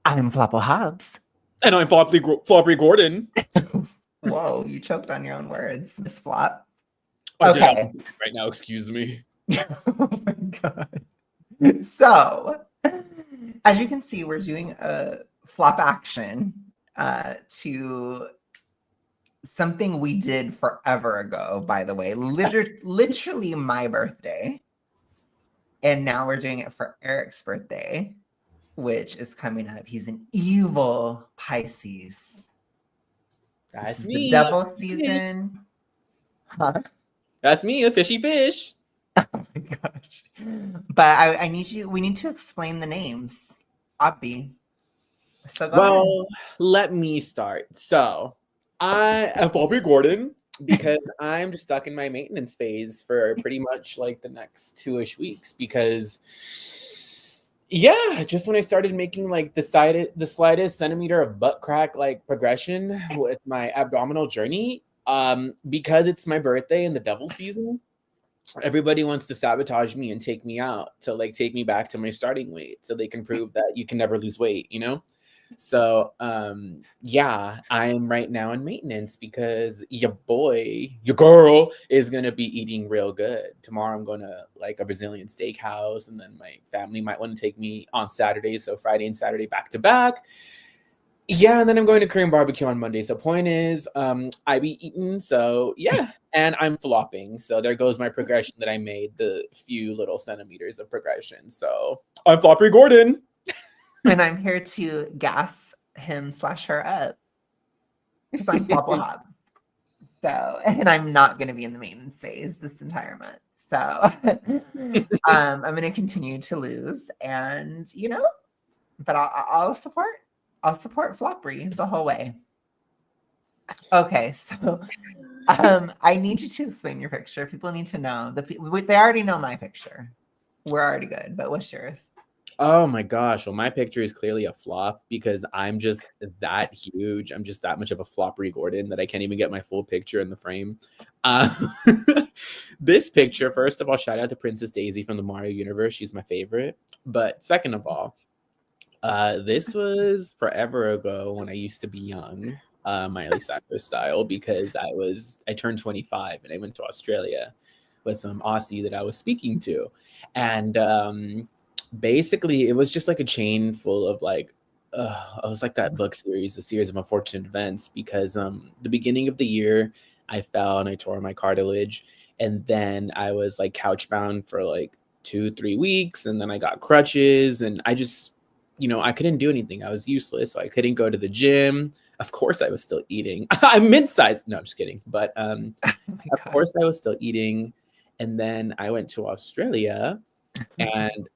I'm Floppo Hobbs. And I'm Floppy Gordon. Whoa, you choked on your own words, Miss Flop. I did Okay. right now, excuse me. Oh my god. So, as you can see, we're doing a flop action to something we did forever ago, by the way. Literally my birthday. And now we're doing it for Eric's birthday, which is coming up. He's an evil Pisces. That's This is me. the devil season. Huh? That's me, a fishy fish. Oh my gosh. But I need we need to explain the names. Obvi. So go ahead. Let me start. So, I am Floppy Gordon because I'm just stuck in my maintenance phase for pretty much like the next 2-ish weeks because just when I started making like the slightest centimeter of butt crack like progression with my abdominal journey, because it's my birthday and the devil season, everybody wants to sabotage me and take me out to like take me back to my starting weight so they can prove that you can never lose weight, you know? So I'm right now in maintenance because your girl is gonna be eating real good. Tomorrow I'm going to like a Brazilian steakhouse, and then my family might want to take me on Saturday, so Friday and Saturday back to back. Yeah, and then I'm going to Korean barbecue on Monday. So point is, I be eating, so yeah, and I'm flopping. So there goes my progression that I made, the few little centimeters of progression. So I'm Floppy Gordon. And I'm here to gas him/her up. Because I'm Floppo Hobbs. So, and I'm not going to be in the maintenance phase this entire month. So I'm going to continue to lose, and but I'll support Floppery the whole way. Okay, so I need you to explain your picture. People need to know. They already know my picture. We're already good, but what's yours? Oh my gosh. Well, my picture is clearly a flop because I'm just that huge. I'm just that much of a floppery Gordon that I can't even get my full picture in the frame. This picture, first of all, shout out to Princess Daisy from the Mario universe. She's my favorite. But second of all, this was forever ago when I used to be young, Miley Cyrus style, because I turned 25 and I went to Australia with some Aussie that I was speaking to. And basically it was just like a chain full of like I was like that book series, a series of unfortunate events, because the beginning of the year I fell and I tore my cartilage, and then I was like couch bound for like 2-3 weeks, and then I got crutches, and I just I couldn't do anything. I was useless, so I couldn't go to the gym. Of course I was still eating. I'm mid-sized. No, I'm just kidding. But of course I was still eating. And then I went to Australia, and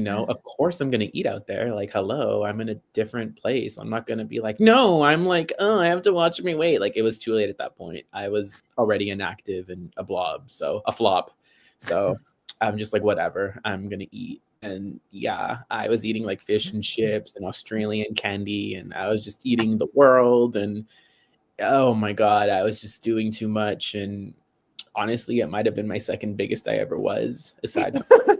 of course I'm going to eat out there. Like, hello, I'm in a different place. I'm not going to be like, no, I'm like, oh, I have to watch my weight. Like, it was too late at that point. I was already inactive and a flop. So I'm just like, whatever, I'm going to eat. And yeah, I was eating like fish and chips and Australian candy, and I was just eating the world. And oh my God, I was just doing too much. And honestly, it might have been my second biggest I ever was, aside from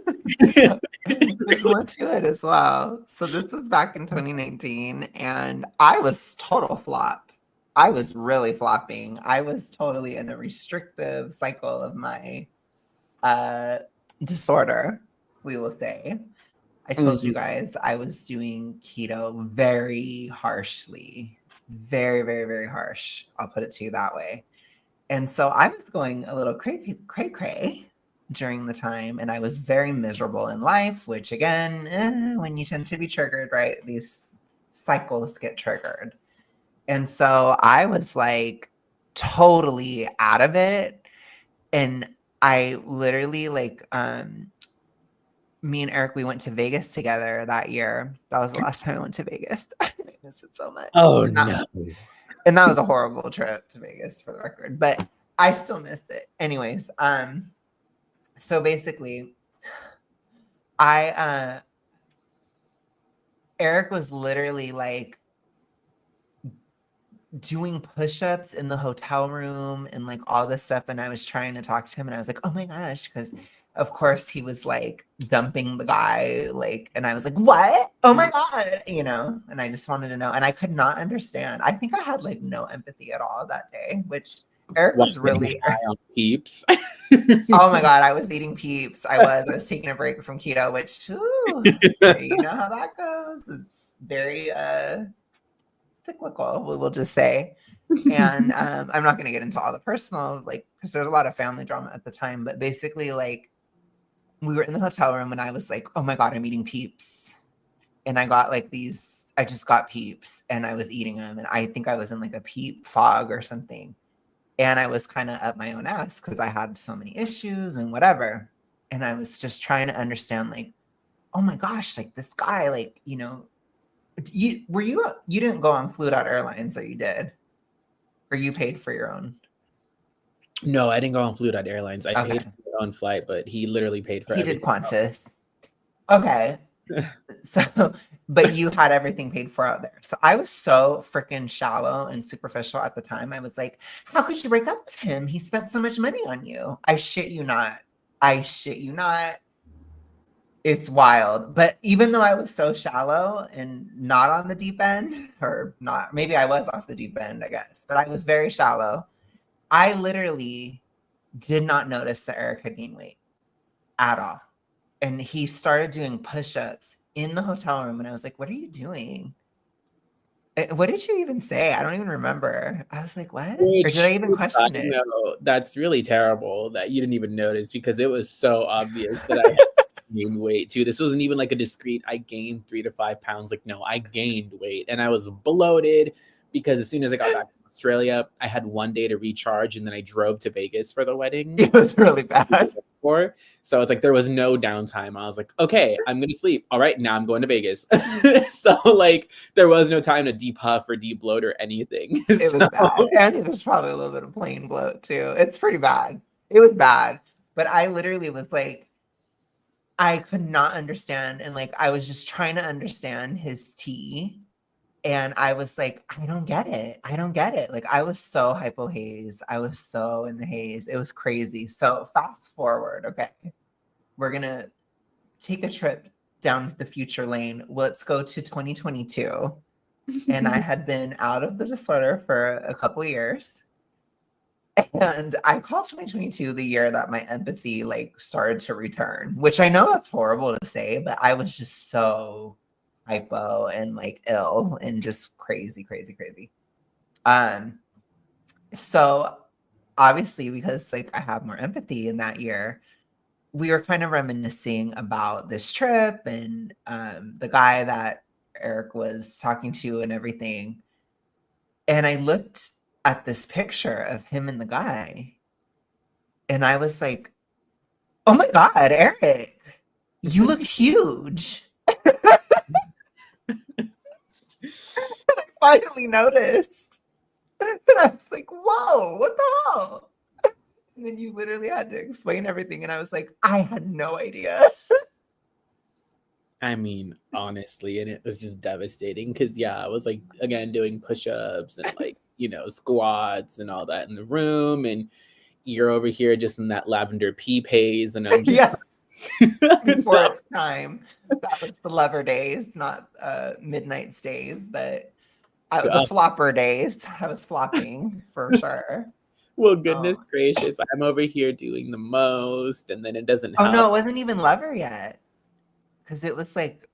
There's more to it as well. So this was back in 2019, and I was total flop. I was really flopping. I was totally in a restrictive cycle of my disorder, we will say. I told you guys I was doing keto very harshly. Very, very, very harsh. I'll put it to you that way. And so I was going a little cray during the time, and I was very miserable in life, which again, when you tend to be triggered, right, these cycles get triggered. And so I was like totally out of it. And I literally me and Eric, we went to Vegas together that year. That was the last time I went to Vegas. I miss it so much. Oh, no. And that was a horrible trip to Vegas, for the record, but I still miss it. Anyways, so basically, Eric was literally like doing push-ups in the hotel room and like all this stuff, and I was trying to talk to him, and I was like, oh my gosh, because of course he was like dumping the guy, like, and I was like, what? Oh my God, you know, and I just wanted to know. And I could not understand. I think I had like no empathy at all that day, which Eric was really high on Peeps. Oh my God, I was eating Peeps. I was taking a break from keto, which you know how that goes. It's very cyclical, we will just say. And I'm not going to get into all the personal, like, because there's a lot of family drama at the time, but basically, like, we were in the hotel room and I was like, oh my God, I'm eating Peeps. And I got like I just got Peeps and I was eating them. And I think I was in like a Peep fog or something. And I was kind of up my own ass because I had so many issues and whatever. And I was just trying to understand, like, oh my gosh, like this guy, like, you know, you didn't go on Fluid Out Airlines, or you did? Or you paid for your own? No, I didn't go on Fluid Out Airlines. I Okay. paid for my own flight, but he literally paid for He everything. did Qantas. Okay. So, but you had everything paid for out there. So I was so freaking shallow and superficial at the time. I was like, how could you break up with him? He spent so much money on you. I shit you not. I shit you not. It's wild. But even though I was so shallow and not on the deep end, or not, maybe I was off the deep end, I guess, but I was very shallow. I literally did not notice that Eric had gained weight at all. And he started doing push-ups in the hotel room. And I was like, what are you doing? What did you even say? I don't even remember. I was like, what? Or did I even question it? No, that's really terrible that you didn't even notice, because it was so obvious that I had gained weight too. This wasn't even like a discreet, I gained 3 to 5 pounds. Like, no, I gained weight and I was bloated because as soon as I got back to Australia, I had one day to recharge and then I drove to Vegas for the wedding. It was really bad. So it's like there was no downtime. I was like, okay, I'm gonna sleep. All right, now I'm going to Vegas. So like there was no time to depuff or debloat or anything. It was bad. And it was probably a little bit of plain bloat too. It's pretty bad. It was bad. But I literally was like, I could not understand. And like I was just trying to understand his tea. And I was like, I don't get it. I don't get it. Like I was so hypo haze. I was so in the haze. It was crazy. So fast forward. Okay. We're going to take a trip down the future lane. Let's go to 2022. And I had been out of the disorder for a couple years. And I call 2022 the year that my empathy like started to return, which I know that's horrible to say, but I was just so hypo and like ill and just crazy. So obviously, because like I have more empathy in that year, we were kind of reminiscing about this trip and the guy that Eric was talking to and everything. And I looked at this picture of him and the guy, and I was like, oh my God, Eric, you look huge. I finally noticed. And I was like, whoa, what the hell? And then you literally had to explain everything. And I was like, I had no idea. I mean, honestly, and it was just devastating because, yeah, I was like, again, doing push-ups and like, you know, squats and all that in the room. And you're over here just in that lavender pea haze. And I'm just yeah. Before it's time. That was the lover days, not midnight stays, but the flopper days. I was flopping for sure. Well, goodness gracious, I'm over here doing the most, and then it doesn't help. Oh no, it wasn't even lover yet, because it was like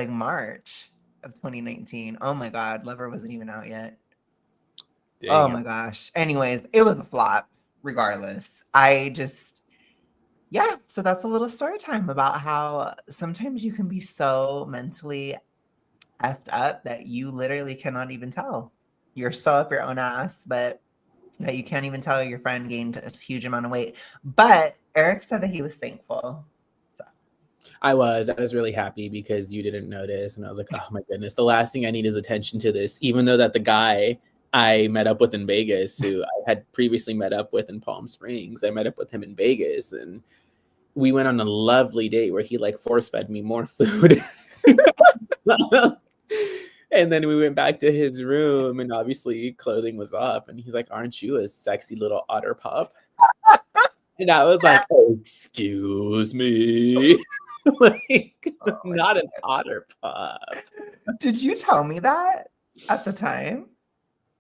March of 2019. Oh my God, lover wasn't even out yet. Dang. Oh my gosh. Anyways, it was a flop. Regardless, yeah, so that's a little story time about how sometimes you can be so mentally effed up that you literally cannot even tell. You're so up your own ass, but that you can't even tell your friend gained a huge amount of weight. But Eric said that he was thankful. So I was really happy because you didn't notice. And I was like, oh my goodness, the last thing I need is attention to this, even though that the guy I met up with in Vegas, who I had previously met up with in Palm Springs, I met up with him in Vegas, and we went on a lovely date where he like force fed me more food. And then we went back to his room, and obviously clothing was off, and he's like, aren't you a sexy little otter pup? And I was like, oh, excuse me. Like, Oh my not an otter pup. Did you tell me that at the time?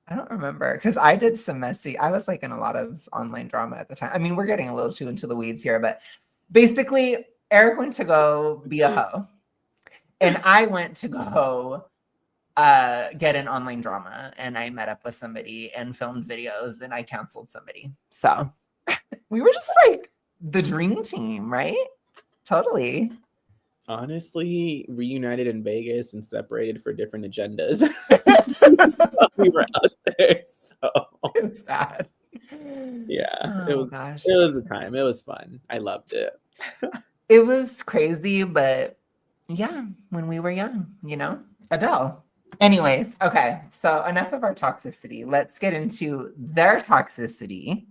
I don't remember because I did some messy. I was like in a lot of online drama at the time. I mean, we're getting a little too into the weeds here, but basically, Eric went to go be a hoe, and I went to go get an online drama, and I met up with somebody and filmed videos, and I canceled somebody. So we were just like the dream team, right? Totally. Honestly, reunited in Vegas and separated for different agendas. We were out there, so It was bad. yeah, Oh gosh. it was a time. It was fun. I loved it. It was crazy, but yeah, when we were young, Adele. Anyways, okay, so enough of our toxicity. Let's get into their toxicity.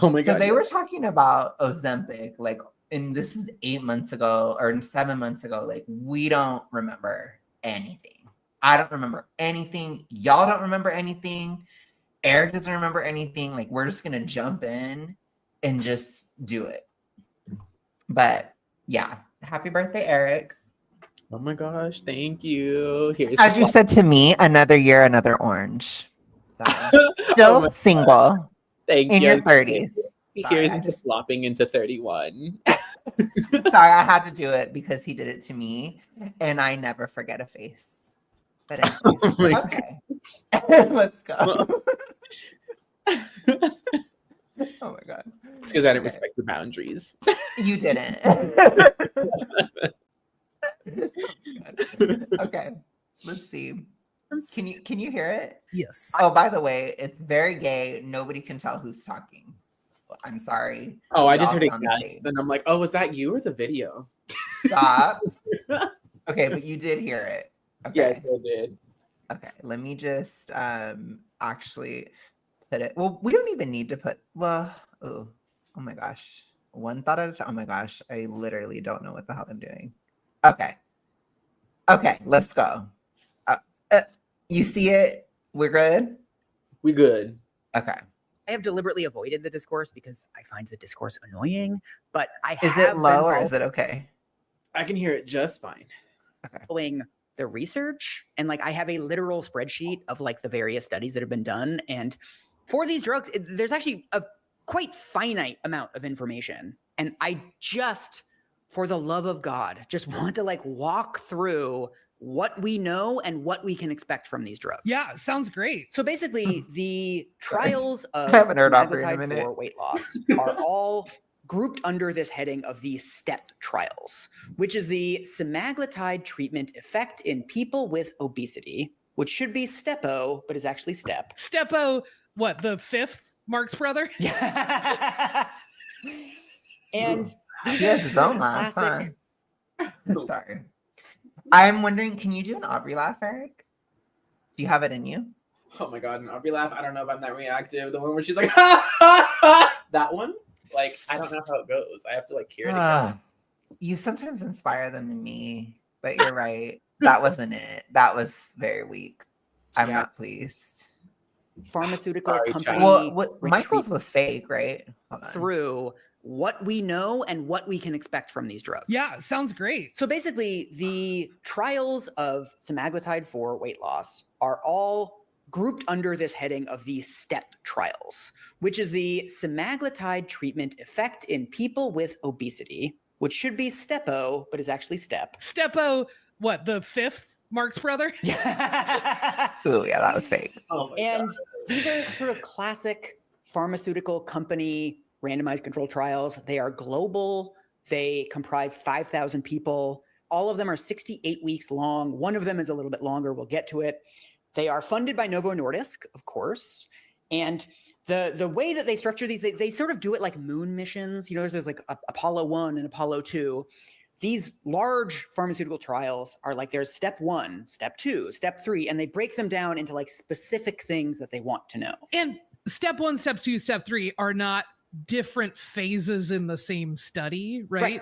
Oh my So god. they were talking about Ozempic, like, and this is 8 months ago or 7 months ago. Like, we don't remember anything. I don't remember anything. Y'all don't remember anything. Eric doesn't remember anything. Like, we're just gonna jump in and just do it. But yeah, happy birthday, Eric. Oh my gosh, thank you. Here's As you said to me, another year, another orange. So, still single. Thank in you. your 30s. Here's just flopping into 31. Sorry, I had to do it because he did it to me, and I never forget a face. But anyways, okay, let's go. Oh my god! It's because I didn't respect your boundaries. You didn't. Okay, let's see. Can you hear it? Yes. Oh, by the way, it's very gay. Nobody can tell who's talking. I'm sorry. Oh, I just heard it yes. And I'm like, oh, was that you or the video? Stop. Okay, but you did hear it. Okay. Yes, I did. Okay, let me just actually put it. Well, we don't even need to put. Well, oh my gosh. One thought at a time. Oh my gosh, I literally don't know what the hell I'm doing. Okay. Okay, let's go. You see it? We're good? We good. Okay. I have deliberately avoided the discourse because I find the discourse annoying, but Is it low or is it okay? I can hear it just fine. Okay. Following the research, and like I have a literal spreadsheet of like the various studies that have been done, and for these drugs, there's actually a quite finite amount of information, and I just, for the love of God, just want to like walk through what we know and what we can expect from these drugs. Yeah, sounds great. So basically, the trials of I haven't heard opera in a semaglutide minute. for weight loss are all grouped under this heading of the STEP trials, which is the semaglutide treatment effect in people with obesity, which should be STEPO, but is actually STEP. Stepo, what, the fifth Marx brother? Yeah. And He has his own laugh, huh? Sorry. I'm wondering, can you do an Aubrey laugh, Eric? Do you have it in you? Oh my god, an Aubrey laugh. I don't know if I'm that reactive. The one where she's like, ha ha ha. That one? Like, I don't know how it goes. I have to like hear it again. You sometimes inspire them in me, but you're right. That wasn't it. That was very weak. I'm not pleased. Pharmaceutical company. Well, Michael's was fake, right? Through what we know and what we can expect from these drugs. Yeah, sounds great. So basically, the trials of semaglutide for weight loss are all grouped under this heading of the STEP trials, which is the semaglutide treatment effect in people with obesity, which should be STEPO, but is actually STEP. Stepo, what, the fifth Marx brother? Yeah. Oh, yeah, that was fake. Oh my And god. these are sort of classic pharmaceutical company randomized control trials. They are global. They comprise 5,000 people. All of them are 68 weeks long. One of them is a little bit longer. We'll get to it. They are funded by Novo Nordisk, of course. And the way that they structure these, they sort of do it like moon missions. You know, there's like Apollo 1 and Apollo 2. These large pharmaceutical trials are like there's step 1, step 2, step 3, and they break them down into like specific things that they want to know. And step 1, step 2, step 3 are not different phases in the same study, right?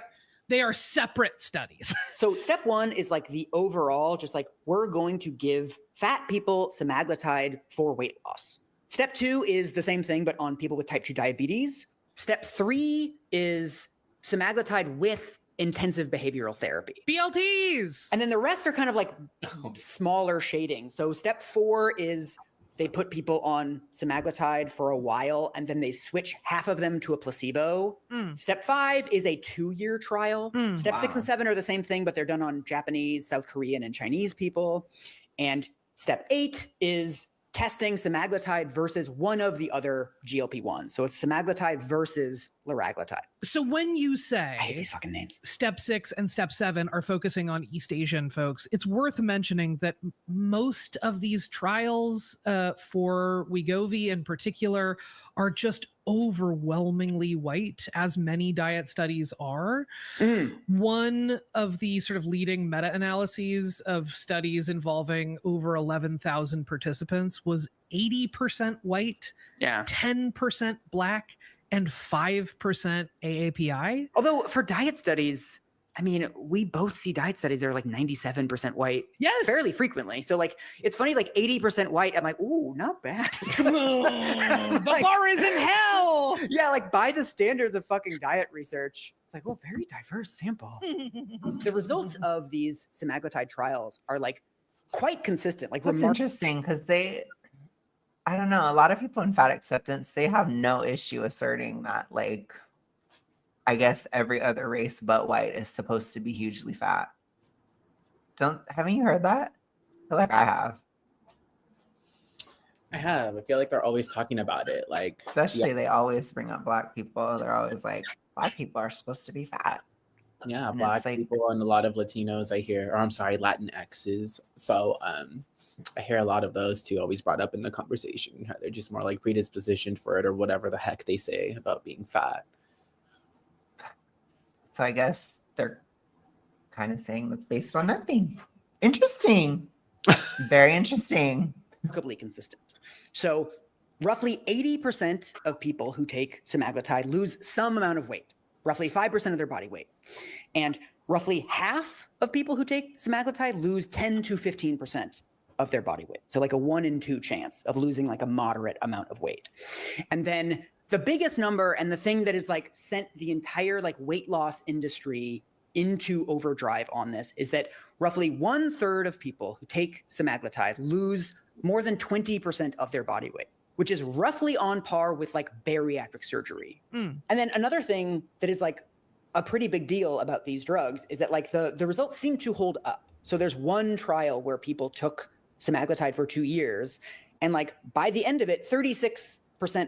They are separate studies. So step 1 is like the overall, just like we're going to give fat people semaglutide for weight loss. Step 2 is the same thing, but on people with type 2 diabetes. Step 3 is semaglutide with intensive behavioral therapy. BLTs. And then the rest are kind of like smaller shadings. So step 4 is they put people on semaglutide for a while, and then they switch half of them to a placebo. Step 5 is a 2-year trial. Step 6 and 7 are the same thing, but they're done on Japanese, South Korean, and Chinese people. And step 8 is testing semaglutide versus one of the other GLP-1s. So it's semaglutide versus liraglutide. So when you I hate say these fucking names. step 6 and step 7 are focusing on East Asian folks, it's worth mentioning that most of these trials for Wegovy in particular are just overwhelmingly white, as many diet studies are. One of the sort of leading meta-analyses of studies involving over 11,000 participants was 80% white, 10% black, and 5% AAPI. Although for diet studies, I mean, we both see diet studies that are like 97% white fairly frequently. So like, it's funny, like 80% white, I'm like, ooh, not bad. The bar is in hell. Yeah, like by the standards of fucking diet research, it's like, oh, very diverse sample. The results of these semaglutide trials are like quite consistent. Like, What's interesting, because I don't know, a lot of people in fat acceptance, they have no issue asserting that, like, I guess every other race but white is supposed to be hugely fat. Haven't you heard that? I feel like I have. I have. I feel like they're always talking about it. Like, especially they always bring up black people. They're always like, black people are supposed to be fat. Yeah, and black like, people and a lot of Latinos I hear, or I'm sorry, Latinx's. So I hear a lot of those too always brought up in the conversation. How they're just more like predispositioned for it or whatever the heck they say about being fat. So I guess they're kind of saying that's based on nothing. Interesting. Very interesting. Remarkably consistent. So roughly 80% of people who take semaglutide lose some amount of weight, roughly 5% of their body weight. And roughly half of people who take semaglutide lose 10 to 15% of their body weight. So like a 1 in 2 chance of losing like a moderate amount of weight. And then the biggest number, and the thing that is like sent the entire like weight loss industry into overdrive on this, is that roughly 1/3 of people who take semaglutide lose more than 20% of their body weight, which is roughly on par with like bariatric surgery. And then another thing that is like a pretty big deal about these drugs is that like the results seem to hold up. So there's one trial where people took semaglutide for 2 years, and like by the end of it, 36%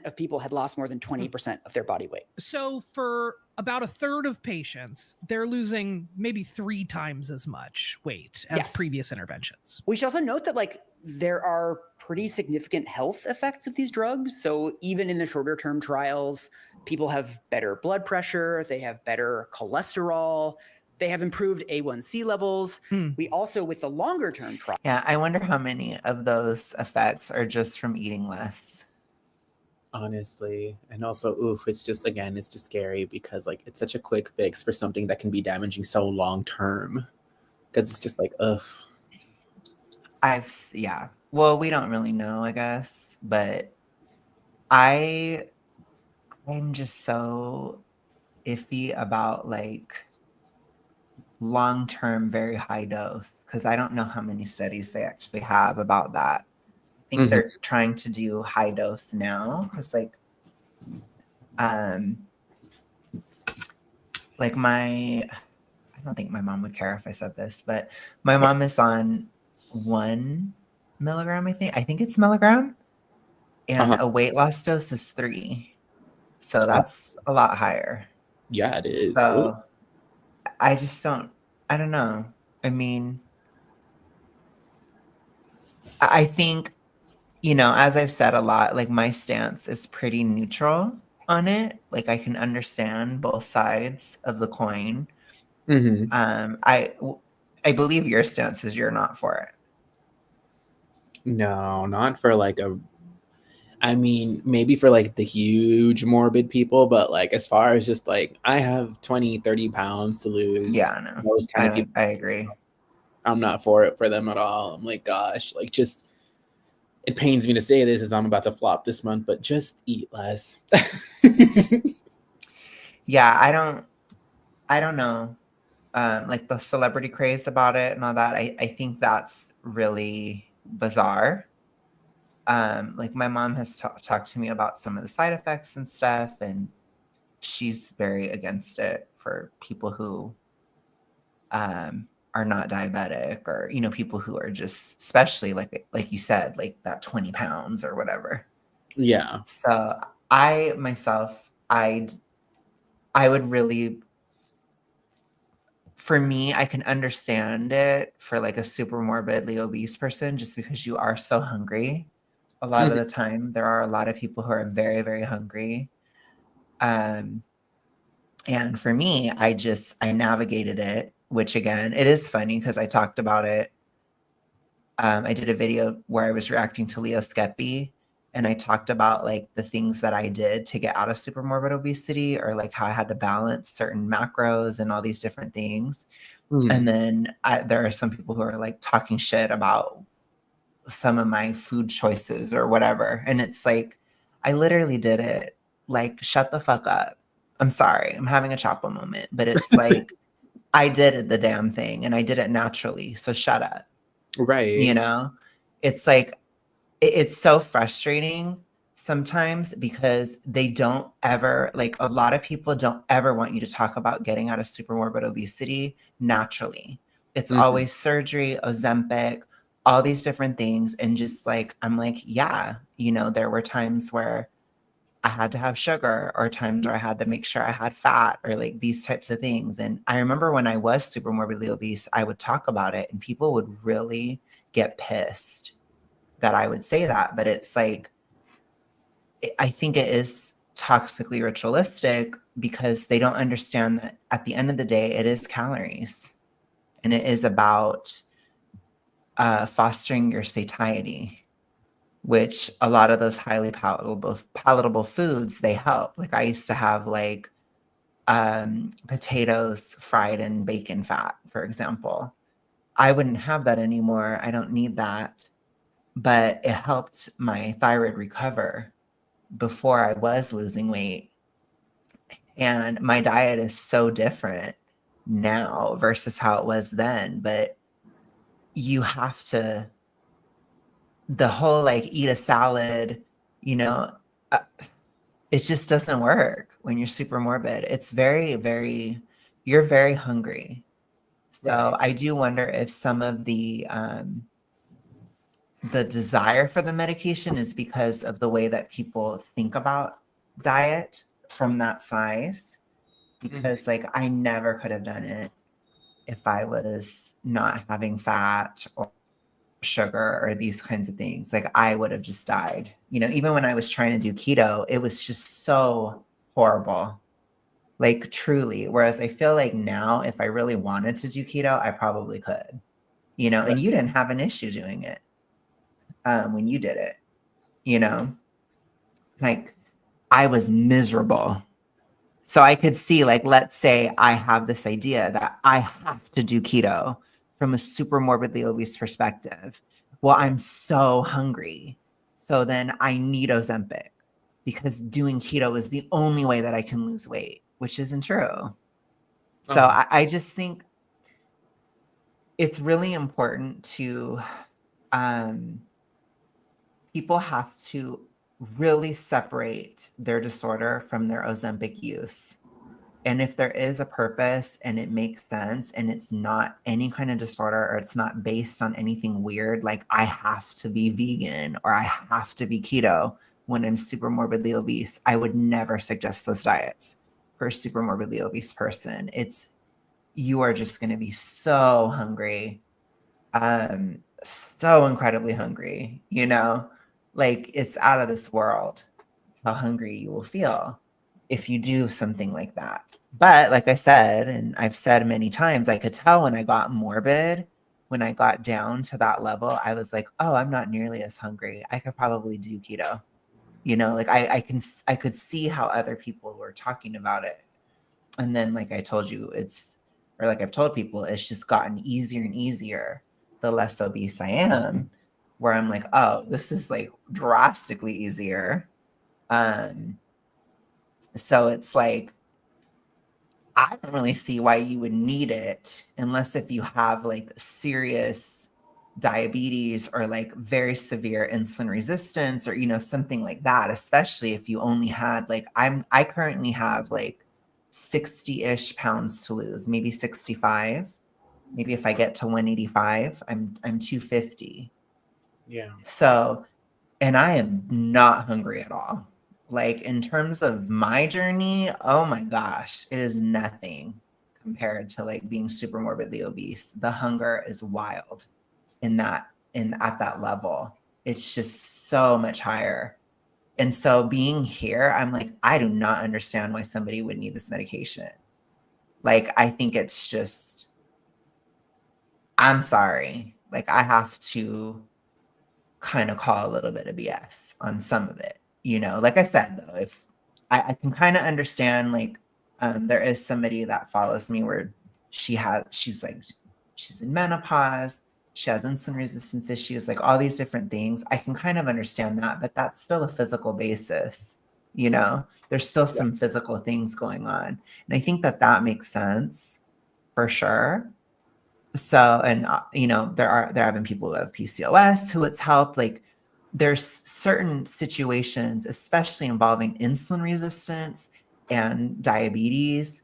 of people had lost more than 20% of their body weight. So for about 1/3 of patients, they're losing maybe 3 times as much weight as previous interventions. We should also note that like there are pretty significant health effects of these drugs. So even in the shorter term trials, people have better blood pressure, they have better cholesterol, they have improved A1C levels. We also, with the longer term trial. Yeah, I wonder how many of those effects are just from eating less. Honestly. And also, it's just scary because like it's such a quick fix for something that can be damaging so long term. Because it's just like, Well, we don't really know, I guess, but I'm just so iffy about like long-term very high dose, because I don't know how many studies they actually have about that. I think they're trying to do high dose now, because like I don't think my mom would care if I said this, but my mom is on 1 milligram, I think it's milligram, and a weight loss dose is 3, so that's a lot higher. Yeah, it is. So I don't know. I mean, I think, as I've said a lot, like my stance is pretty neutral on it. Like I can understand both sides of the coin. I believe your stance is you're not for it. No, not for like maybe for like the huge morbid people, but like as far as just like I have 20-30 pounds to lose. Yeah, no. Those kind of people, I agree. I'm not for it for them at all. I'm like, gosh, like just it pains me to say this as I'm about to flop this month, but just eat less. yeah, I don't know. Like the celebrity craze about it and all that. I think that's really bizarre. Like my mom has talked to me about some of the side effects and stuff, and she's very against it for people who are not diabetic, or people who are just, especially like you said, like that 20 pounds or whatever. Yeah. So I myself, I would really, for me, I can understand it for like a super morbidly obese person, just because you are so hungry. A lot of the time, there are a lot of people who are very, very hungry. And for me, I navigated it, which again, it is funny because I talked about it. I did a video where I was reacting to Leo Skepi, and I talked about like the things that I did to get out of super morbid obesity, or like how I had to balance certain macros and all these different things. And then there are some people who are like talking shit about some of my food choices or whatever. And it's like, I literally did it. Like, shut the fuck up. I'm sorry. I'm having a Chapo moment, but it's like, I did the damn thing and I did it naturally. So shut up. Right. It's like, it's so frustrating sometimes because they don't ever, like, a lot of people don't ever want you to talk about getting out of super morbid obesity naturally. It's always surgery, Ozempic, all these different things. And just like, I'm like, yeah, there were times where I had to have sugar, or times where I had to make sure I had fat, or like these types of things. And I remember when I was super morbidly obese, I would talk about it and people would really get pissed that I would say that. But it's like, I think it is toxically ritualistic because they don't understand that at the end of the day, it is calories, and it is about fostering your satiety, which a lot of those highly palatable foods, they help. Like I used to have like potatoes fried in bacon fat, for example. I wouldn't have that anymore. I don't need that. But it helped my thyroid recover before I was losing weight. And my diet is so different now versus how it was then. But you have to, the whole like eat a salad, uh, it just doesn't work when you're super morbid. It's very, very, you're very hungry. So Right. I do wonder if some of the desire for the medication is because of the way that people think about diet from that size. Because like I never could have done it if I was not having fat or sugar or these kinds of things. Like I would have just died. Even when I was trying to do keto, it was just so horrible. Like truly. Whereas I feel like now, if I really wanted to do keto, I probably could. And you didn't have an issue doing it when you did it. Like I was miserable. So I could see, like, let's say I have this idea that I have to do keto from a super morbidly obese perspective. Well, I'm so hungry. So then I need Ozempic because doing keto is the only way that I can lose weight, which isn't true. So I just think it's really important to, people have to really separate their disorder from their Ozempic use. And if there is a purpose and it makes sense and it's not any kind of disorder, or it's not based on anything weird, like I have to be vegan or I have to be keto when I'm super morbidly obese, I would never suggest those diets for a super morbidly obese person. You are just going to be so hungry, so incredibly hungry, like it's out of this world how hungry you will feel if you do something like that. But like I said, and I've said many times, I could tell when I got morbid, when I got down to that level, I was like, oh, I'm not nearly as hungry. I could probably do keto. Like I could see how other people were talking about it. And then like I told you, or like I've told people, it's just gotten easier and easier the less obese I am, where I'm like, oh, this is like drastically easier. So it's like, I don't really see why you would need it unless if you have like serious diabetes or like very severe insulin resistance or, you know, something like that, especially if you only had like, I currently have like 60-ish pounds to lose, maybe 65. Maybe if I get to 185, I'm 250. Yeah. So, and I am not hungry at all. Like in terms of my journey, oh my gosh, it is nothing compared to like being super morbidly obese. The hunger is wild at that level. It's just so much higher. And so being here, I'm like, I do not understand why somebody would need this medication. Like, I think it's just, I'm sorry. Like, I have to kind of call a little bit of BS on some of it. You know, like I said, though, if I can kind of understand, like, there is somebody that follows me where she's in menopause, she has insulin resistance issues, like all these different things. I can kind of understand that, but that's still a physical basis. You know, there's still some physical things going on. And I think that makes sense for sure. So, and you know, there have been people who have PCOS who it's helped. Like, there's certain situations, especially involving insulin resistance and diabetes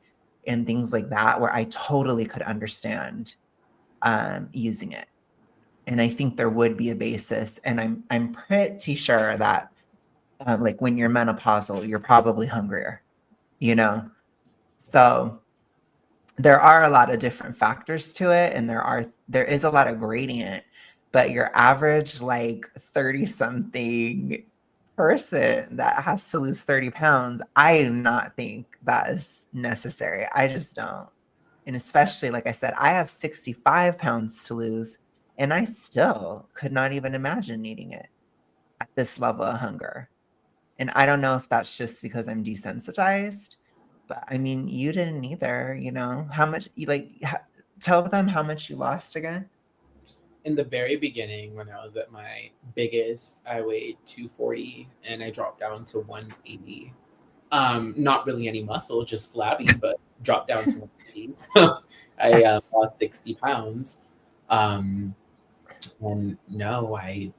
and things like that, where I totally could understand using it. And I think there would be a basis. And I'm pretty sure that like when you're menopausal, you're probably hungrier, you know? So there are a lot of different factors to it, and there is a lot of gradient, but your average like 30 something person that has to lose 30 pounds, I do not think that is necessary. I just don't. And especially, like I said, I have 65 pounds to lose, and I still could not even imagine needing it at this level of hunger. And I don't know if that's just because I'm desensitized, but I mean, you didn't either, you know. How much you tell them how much you lost again? In the very beginning, when I was at my biggest, I weighed 240 and I dropped down to 180. Not really any muscle, just flabby, but dropped down to 180. I lost 60 pounds. And no, I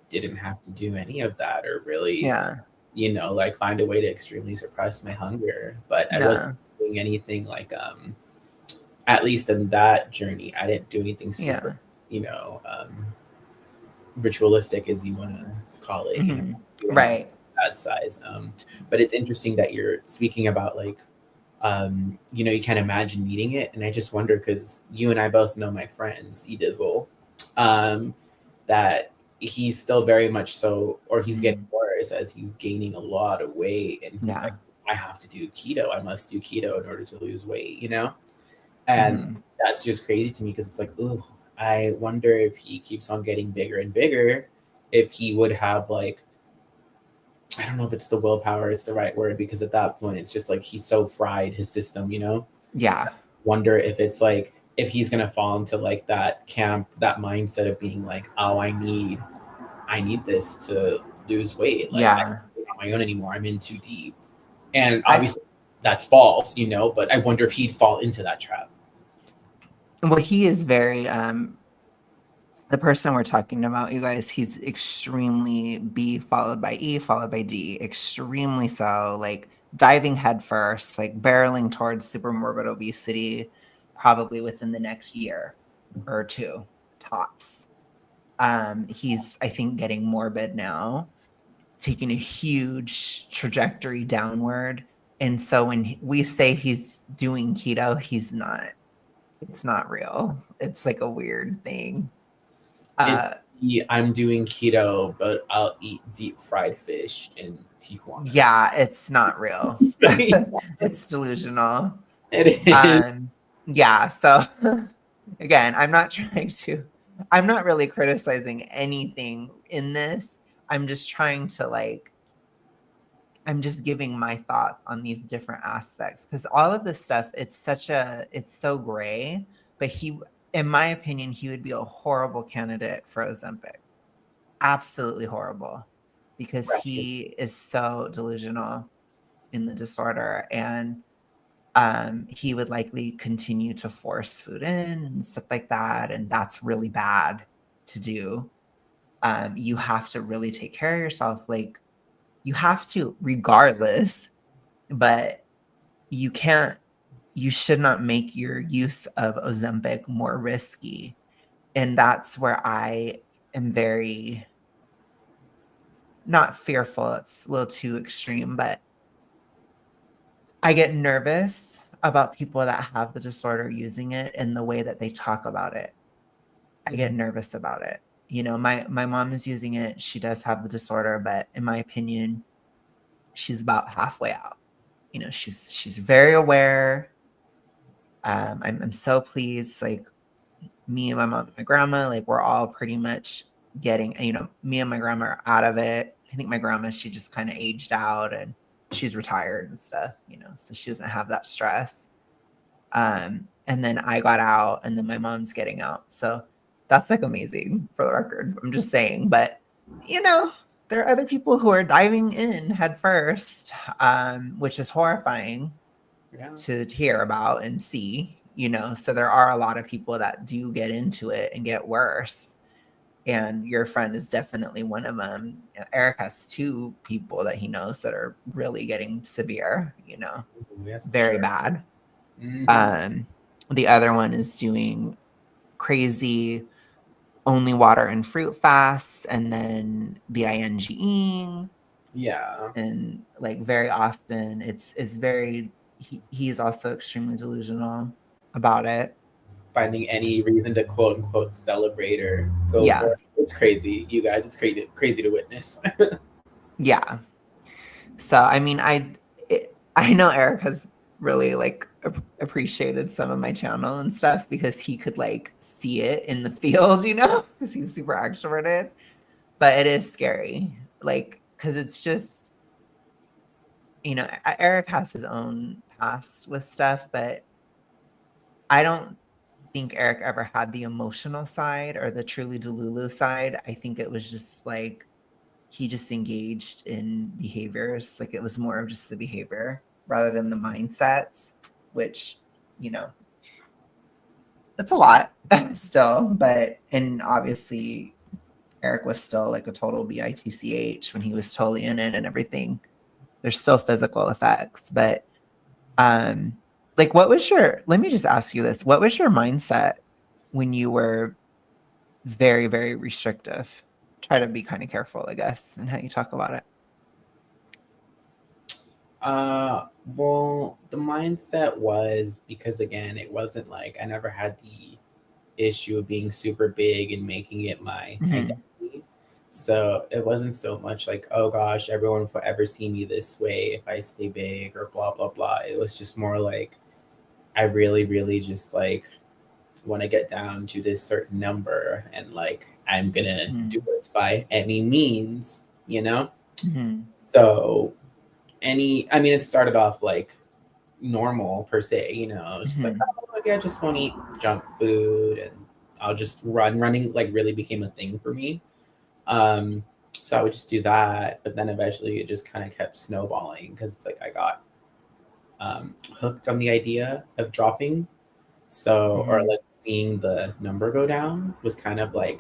didn't have to do any of that or really, Yeah. you know, like find a way to extremely suppress my hunger. But I Yeah. wasn't doing anything like, at least in that journey, I didn't do anything super, you know, ritualistic, as you want to call it, you know, do anything Right. that size. But it's interesting that you're speaking about like, you know, you can't imagine needing it. And I just wonder, because you and I both know my friend, C Dizzle, that he's still very much so, or he's getting worse as he's gaining a lot of weight. And he's like, I have to do keto. I must do keto in order to lose weight, you know? And that's just crazy to me, because it's like, ooh, I wonder if he keeps on getting bigger and bigger, if he would have like, I don't know if it's the willpower is the right word, because at that point it's just like he's so fried, his system, you know? Yeah. So I wonder if it's like, if he's gonna fall into like that camp, that mindset of being like, oh, I need this to lose weight. Like, I can't do it on my own anymore. I'm in too deep. And obviously that's false, you know, but I wonder if he'd fall into that trap. Well, he is very the person we're talking about, you guys, he's extremely B followed by E followed by D, extremely so, like diving headfirst, like barreling towards super morbid obesity, probably within the next year or two, tops. He's, I think, getting morbid now, taking a huge trajectory downward. And so when we say he's doing keto, he's not. It's not real. It's like a weird thing. I'm doing keto, but I'll eat deep fried fish in Tijuana. Yeah, it's not real. It's delusional. It is. Yeah, so again, I'm not really criticizing anything in this. I'm just trying to I'm just giving my thoughts on these different aspects, because all of this stuff, it's so gray, but in my opinion, he would be a horrible candidate for Ozempic. Absolutely horrible, because he is so delusional in the disorder. And he would likely continue to force food in and stuff like that. And that's really bad to do. You have to really take care of yourself. Like, you have to regardless, but you should not make your use of Ozempic more risky. And that's where I am very, not fearful, it's a little too extreme, but I get nervous about people that have the disorder using it and the way that they talk about it. I get nervous about it. You know, my mom is using it. She does have the disorder, but in my opinion, she's about halfway out. You know, she's very aware. I'm so pleased. Like, me and my mom and my grandma, like, we're all pretty much getting, you know, me and my grandma are out of it. I think my grandma, she just kind of aged out and she's retired and stuff, you know, so she doesn't have that stress. And then I got out, and then my mom's getting out. So that's like amazing, for the record. I'm just saying, but you know, there are other people who are diving in head first, which is horrifying to hear about and see, you know. So there are a lot of people that do get into it and get worse. And your friend is definitely one of them. You know, Eric has 2 people that he knows that are really getting severe, you know, very bad. The other one is doing crazy only water and fruit fasts, and then binging. Yeah. And like, very often it's very, he's also extremely delusional about it. Finding any reason to quote unquote celebrate or go Yeah. for it. It's crazy, you guys. It's crazy to witness. Yeah. So I mean, I know Eric has really like appreciated some of my channel and stuff because he could like see it in the field, you know, because he's super extroverted. But it is scary, like, because it's just, you know, Eric has his own past with stuff, but I don't think Eric ever had the emotional side or the truly Delulu side. I think it was just like he just engaged in behaviors. Like, it was more of just the behavior rather than the mindsets, which, you know, that's a lot still. But, and obviously Eric was still like a total bitch when he was totally in it and everything. There's still physical effects, but like, let me just ask you this. What was your mindset when you were very, very restrictive? Try to be kind of careful, I guess, in how you talk about it. Well, the mindset was, because again, it wasn't like I never had the issue of being super big and making it my identity. So it wasn't so much like, oh gosh, everyone will forever see me this way if I stay big or blah blah blah. It was just more like, I really, really just like want to get down to this certain number, and like I'm gonna do it by any means, you know. So it started off like normal per se, you know, just like, oh, like, I just won't eat junk food, and I'll just running like really became a thing for me. So I would just do that, but then eventually it just kind of kept snowballing because it's like I got hooked on the idea of dropping. So or like seeing the number go down was kind of like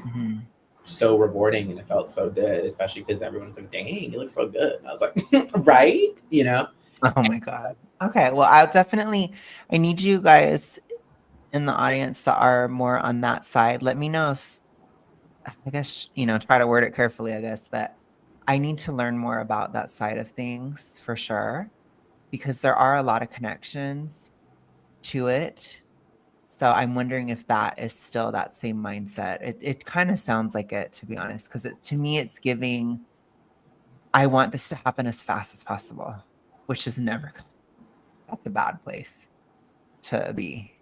so rewarding, and it felt so good, especially because everyone's like, dang, you look so good. And I was like, right, you know. Oh my god. Okay, well, I need you guys in the audience that are more on that side. Let me know if, I guess, you know, try to word it carefully, I guess, but I need to learn more about that side of things for sure, because there are a lot of connections to it. So I'm wondering if that is still that same mindset. It kind of sounds like it, to be honest, because to me, it's giving, I want this to happen as fast as possible, which is never, that's a bad place to be.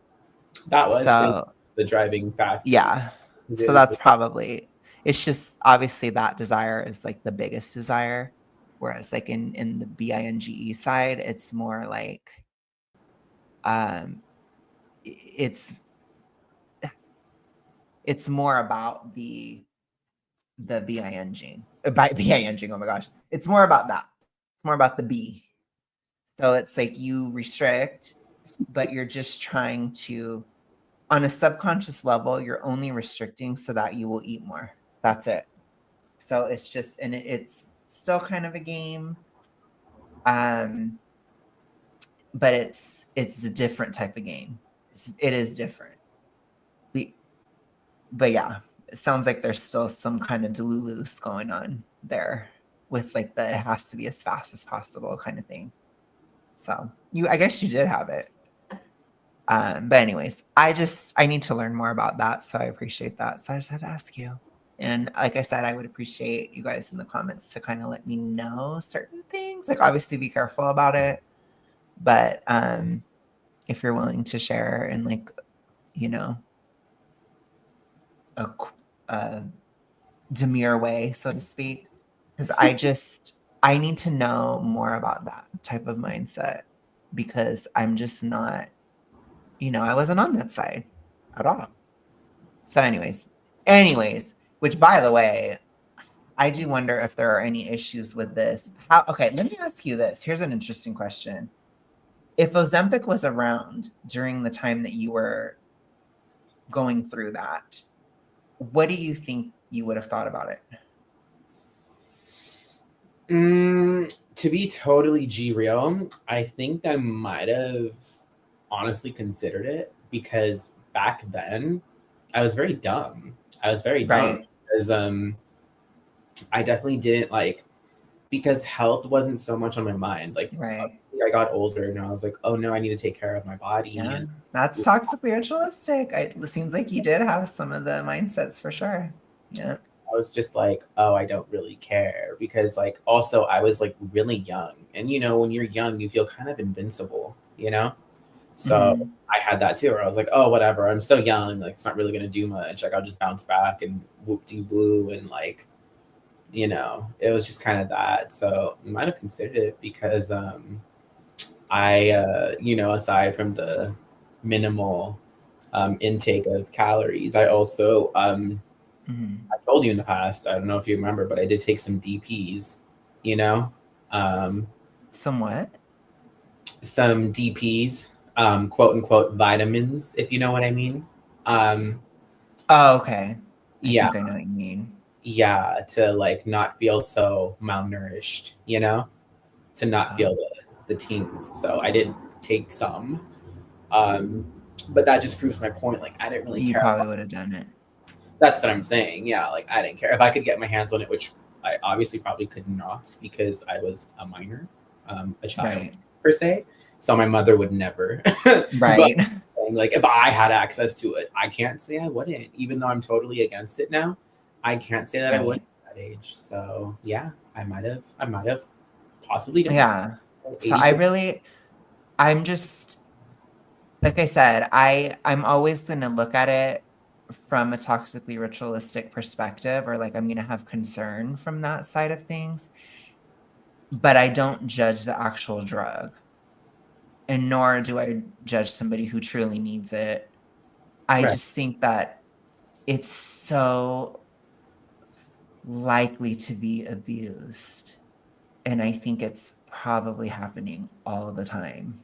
That was the driving factor. Yeah. So that's probably, it's just obviously that desire is like the biggest desire. Whereas like in the BINGE side, it's more like, it's more about the BINGing. By BINGing, oh my gosh. It's more about that. It's more about the B. So it's like you restrict but you're just trying to, on a subconscious level, you're only restricting so that you will eat more. That's it. So it's just, and it's still kind of a game. But it's a different type of game. It is different. But yeah, it sounds like there's still some kind of delulus going on there with like the it has to be as fast as possible kind of thing. So I guess you did have it. But anyways, I need to learn more about that. So I appreciate that. So I just had to ask you. And like I said, I would appreciate you guys in the comments to kind of let me know certain things. Like obviously be careful about it. But if you're willing to share in like, you know, a demure way, so to speak, because I need to know more about that type of mindset because I'm just not, I wasn't on that side at all. So anyways, which by the way, I do wonder if there are any issues with this. Okay, let me ask you this. Here's an interesting question. If Ozempic was around during the time that you were going through that, what do you think you would have thought about it? To be totally real, I think I might have honestly considered it because back then I was very dumb. Right. Because I definitely didn't because health wasn't so much on my mind. Right. I got older and I was like, oh no, I need to take care of my body. Yeah, And that's toxically ritualistic. It seems like you did have some of the mindsets for sure. Yeah. I was just like, oh, I don't really care because also I was really young. And when you're young, you feel kind of invincible, So I had that too, where I was like, oh, whatever, I'm so young, it's not really gonna do much. I'll just bounce back and whoop-de-woo and it was just kind of that. So I might have considered it because I aside from the minimal intake of calories, I also I told you in the past, I don't know if you remember, but I did take some DPs, Somewhat. Some DPs, quote unquote vitamins, if you know what I mean. Oh, okay. I think I know what you mean. Yeah, to not feel so malnourished, to not feel the teens. So I did take some. But that just proves my point. I didn't really care. You probably would have done it. That's what I'm saying. Yeah, I didn't care. If I could get my hands on it, which I obviously probably could not because I was a minor, a child per se. So my mother would never. Right. But, if I had access to it, I can't say I wouldn't, even though I'm totally against it now. I can't say that I wouldn't at that age. So yeah, I might have possibly done yeah. So I'm just, like I said, I'm always going to look at it from a toxically ritualistic perspective, or I'm going to have concern from that side of things, but I don't judge the actual drug, and nor do I judge somebody who truly needs it. I just think that it's so likely to be abused, and I think it's probably happening all the time,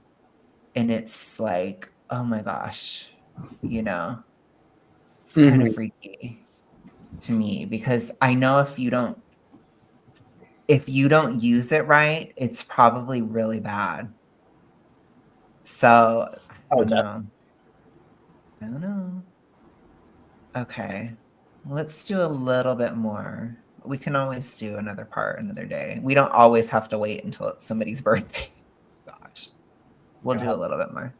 and it's like, oh my gosh, it's kind of freaky to me, because I know if you don't use it right, it's probably really bad. So I don't know. Okay, let's do a little bit more. We can always do another part another day. We don't always have to wait until it's somebody's birthday. Gosh, we'll do a little bit more.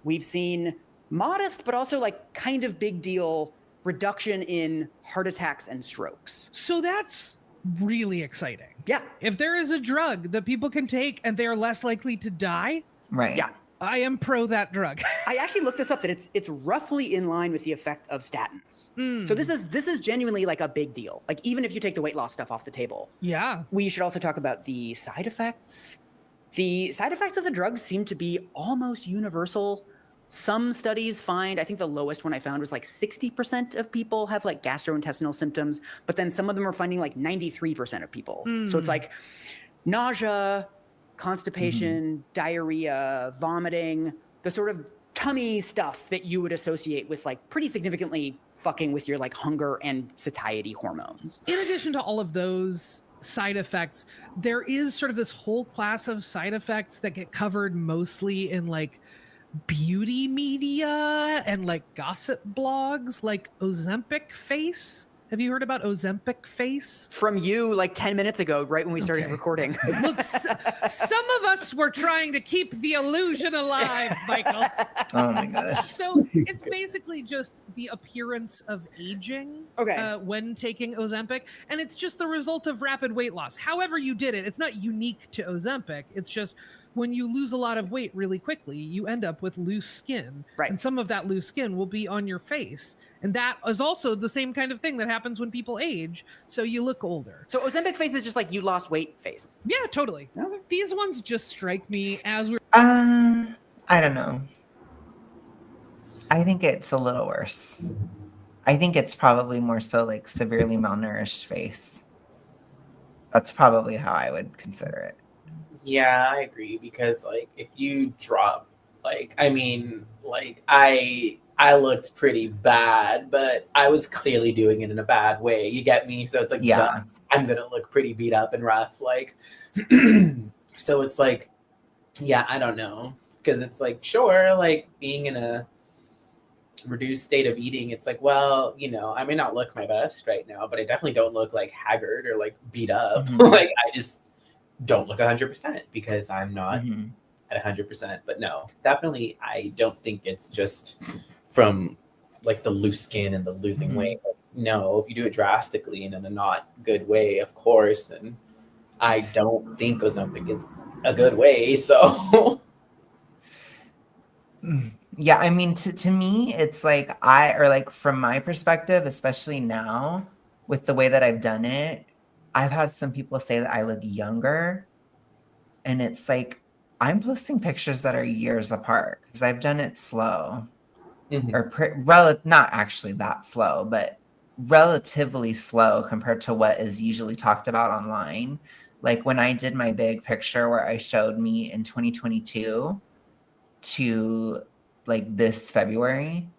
We've seen modest, but also kind of big deal reduction in heart attacks and strokes. So that's really exciting. Yeah. If there is a drug that people can take and they are less likely to die, right? Yeah. I am pro that drug. I actually looked this up that it's roughly in line with the effect of statins. So this is genuinely a big deal. Even if you take the weight loss stuff off the table. Yeah. We should also talk about the side effects. The side effects of the drugs seem to be almost universal. Some studies find, I think the lowest one I found was 60% of people have gastrointestinal symptoms, but then some of them are finding 93% of people. So it's nausea, constipation, diarrhea, vomiting, the sort of tummy stuff that you would associate with like pretty significantly fucking with your like hunger and satiety hormones. In addition to all of those side effects, there is sort of this whole class of side effects that get covered mostly in like beauty media and like gossip blogs, like Ozempic face. Have you heard about Ozempic face? From you like 10 minutes ago, right when we started Okay. recording. Look, some of us were trying to keep the illusion alive, Michael. Oh my gosh. So it's basically just the appearance of aging when taking Ozempic. And it's just the result of rapid weight loss. However you did it, it's not unique to Ozempic. It's just when you lose a lot of weight really quickly, you end up with loose skin. Right. And some of that loose skin will be on your face. And that is also the same kind of thing that happens when people age. So you look older. So Ozempic face is just like you lost weight face. Yeah, totally. Okay. These ones just strike me as we're I don't know. I think it's a little worse. I think it's probably more so like severely malnourished face. That's probably how I would consider it. Yeah, I agree, because like if you drop, like, I mean, like I looked pretty bad, but I was clearly doing it in a bad way. You get me? So it's like, Yeah. duh, I'm gonna look pretty beat up and rough, like. So it's like, yeah, I don't know, because it's like, sure, like being in a reduced state of eating, it's like, well, you know, I may not look my best right now, but I definitely don't look like haggard or like beat up. Mhm. Like I just don't look 100% because I'm not Mhm. at 100%. But no, definitely, I don't think it's just from like the loose skin and the losing Mhm. weight. No, if you do it drastically and in a not good way, of course. And I don't think Ozempic is a good way. So Yeah, I mean, to me, it's like from my perspective, especially now with the way that I've done it, I've had some people say that I look younger. And it's like, I'm posting pictures that are years apart because I've done it slow Mhm. or not actually that slow, but relatively slow compared to what is usually talked about online. Like when I did my big picture where I showed me in 2022 to like this February,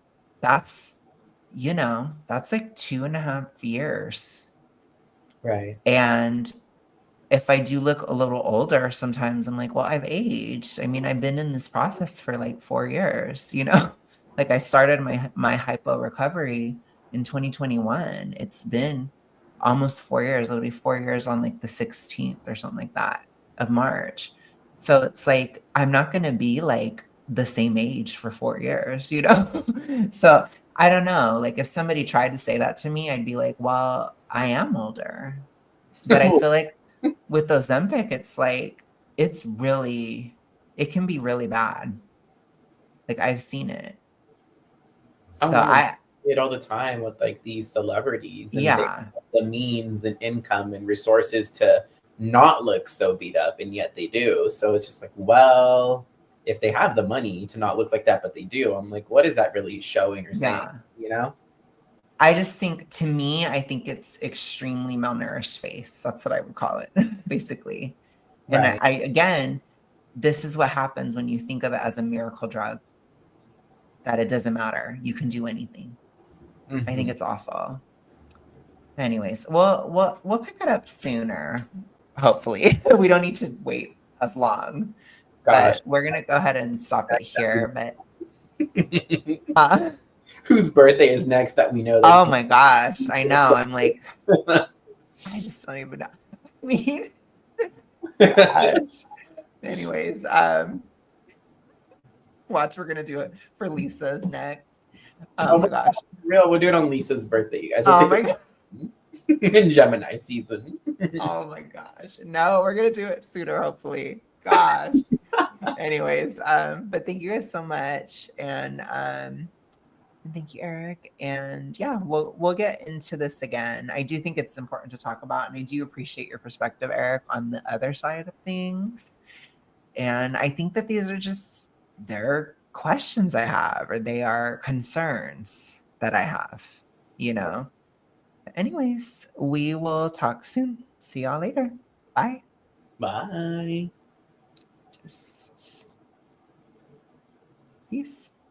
that's like 2.5 years. Right. And if I do look a little older, sometimes I'm like, well, I've aged. I mean, I've been in this process for like 4 years, you know? Like I started my hypo recovery in 2021. It's been almost 4 years. It'll be 4 years on like the 16th or something like that of March. So it's like, I'm not going to be like the same age for 4 years, you know? So I don't know. Like if somebody tried to say that to me, I'd be like, well, I am older. But I feel like with Ozempic, it's like, it can be really bad. Like I've seen it. So I see it all the time with like these celebrities, and they yeah, have the means and income and resources to not look so beat up, and yet they do. So it's just like, well, if they have the money to not look like that, but they do, I'm like, what is that really showing or saying? yeah. You know? I just think, to me, I think it's extremely malnourished face. That's what I would call it, basically. And Right. I again, this is what happens when you think of it as a miracle drug, that it doesn't matter. You can do anything. I think it's awful. Anyways, we'll pick it up sooner. Hopefully, we don't need to wait as long. Gosh. But we're gonna go ahead and stop it here. But Whose birthday is next that we know? oh my gosh, I know. I'm like, I just don't even know. I mean, gosh. Anyways, watch, we're gonna do it for Lisa's next. Oh my gosh. Real, we'll do it on Lisa's birthday, you guys. Oh my god. In Gemini season. Oh my gosh. No, we're gonna do it sooner, hopefully. Gosh. Anyways, but thank you guys so much. And thank you, Eric. And yeah, we'll get into this again. I do think it's important to talk about, and I do appreciate your perspective, Eric, on the other side of things. And I think that they're questions I have, or they are concerns that I have, you know. Anyways, we will talk soon. See y'all later. Bye. Bye. Just peace.